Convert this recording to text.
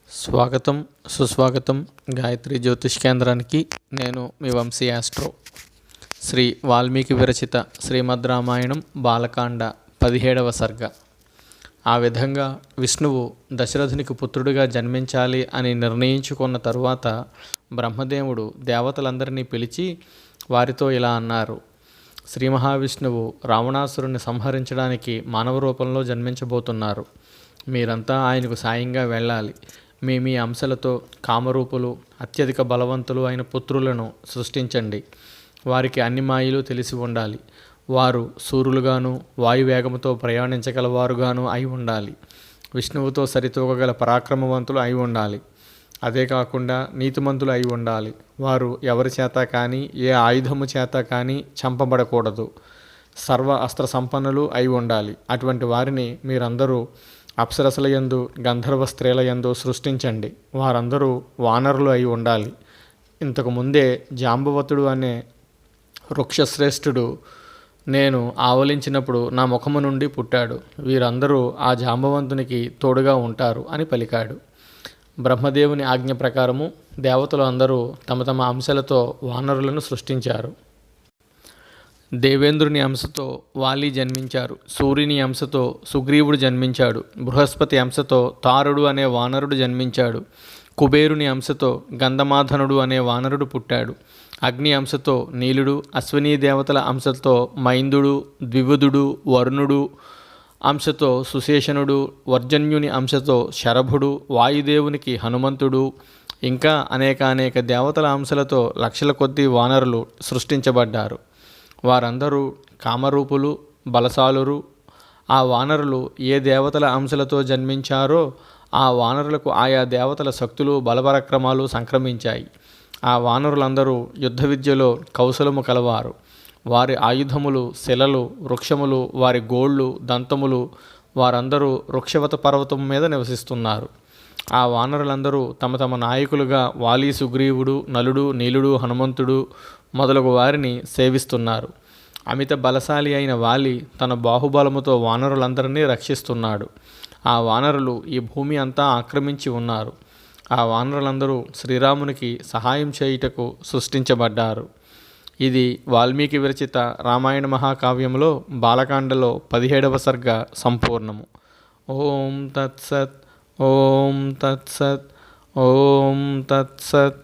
స్వాగతం సుస్వాగతం గాయత్రి జ్యోతిష్ కేంద్రానికి. నేను మీ వంశీ ఆస్ట్రో. శ్రీ వాల్మీకి విరచిత శ్రీమద్ రామాయణం బాలకాండ 17వ సర్గ. ఆ విధంగా విష్ణువు దశరథునికి పుత్రుడిగా జన్మించాలి అని నిర్ణయించుకున్న తరువాత బ్రహ్మదేవుడు దేవతలందరినీ పిలిచి వారితో ఇలా అన్నారు: శ్రీ మహావిష్ణువు రావణాసురుని సంహరించడానికి మానవ రూపంలో జన్మించబోతున్నారు. మీరంతా ఆయనకు సాయంగా వెళ్ళాలి. మీ అంశలతో కామరూపులు, అత్యధిక బలవంతులు అయిన పుత్రులను సృష్టించండి. వారికి అన్ని మాయలు తెలిసి ఉండాలి. వారు సూర్యులుగాను వాయువేగంతో ప్రయాణించగలవారుగాను అయి ఉండాలి. విష్ణువుతో సరితూగగల పరాక్రమవంతులు అయి ఉండాలి. అదే కాకుండా నీతిమంతులు అయి ఉండాలి. వారు ఎవరి చేత కానీ ఏ ఆయుధము చేత కానీ చంపబడకూడదు. సర్వ అస్త్ర సంపన్నులు అయి ఉండాలి. అటువంటి వారిని మీరందరూ అప్సరసల యందు, గంధర్వ స్త్రీల యందు సృష్టించండి. వారందరూ వానరులు అయి ఉండాలి. ఇంతకు ముందే జాంబవతుడు అనే వృక్షశ్రేష్ఠుడు నేను ఆవలించినప్పుడు నా ముఖము నుండి పుట్టాడు. వీరందరూ ఆ జాంబవంతునికి తోడుగా ఉంటారు అని పలికాడు. బ్రహ్మదేవుని ఆజ్ఞ ప్రకారము దేవతలు అందరూ తమ తమ అంశలతో వానరులను సృష్టించారు. దేవేంద్రుని అంశతో వాలి జన్మించారు. సూర్యుని అంశతో సుగ్రీవుడు జన్మించాడు. బృహస్పతి అంశతో తారుడు అనే వానరుడు జన్మించాడు. కుబేరుని అంశతో గంధమాధనుడు అనే వానరుడు పుట్టాడు. అగ్ని అంశతో నీలుడు, అశ్వినీ దేవతల అంశతో మైందుడు, ద్వివుదుడు, వరుణుడు అంశతో సుశేషనుడు, వర్జన్యుని అంశతో శరభుడు, వాయుదేవునికి హనుమంతుడు, ఇంకా అనేక దేవతల అంశలతో లక్షల కొద్దీ వానరులు సృష్టించబడ్డారు. వారందరూ కామరూపులు, బలశాలురు. ఆ వానరులు ఏ దేవతల అంశలతో జన్మించారో ఆ వానరులకు ఆయా దేవతల శక్తులు, బలపరాక్రమాలు సంక్రమించాయి. ఆ వానరులందరూ యుద్ధ విద్యలో కౌశలము కలవారు. వారి ఆయుధములు, శిలలు, వృక్షములు, వారి గోళ్ళు, దంతములు. వారందరూ వృక్షవత పర్వతం మీద నివసిస్తున్నారు. ఆ వానరులందరూ తమ తమ నాయకులుగా వాలి, సుగ్రీవుడు, నలుడు, నీలుడు, హనుమంతుడు మొదలగు వారిని సేవిస్తున్నారు. అమిత బలశాలి అయిన వాలి తన బాహుబలముతో వానరులందరినీ రక్షిస్తున్నాడు. ఆ వానరులు ఈ భూమి అంతా ఆక్రమించి ఉన్నారు. ఆ వానరులందరూ శ్రీరామునికి సహాయం చేయుటకు సృష్టించబడ్డారు. ఇది వాల్మీకి విరచిత రామాయణ మహాకావ్యంలో బాలకాండలో 17వ సర్గ సంపూర్ణము. ఓం తత్సత్. ఓం తత్సత్. ఓం తత్సత్.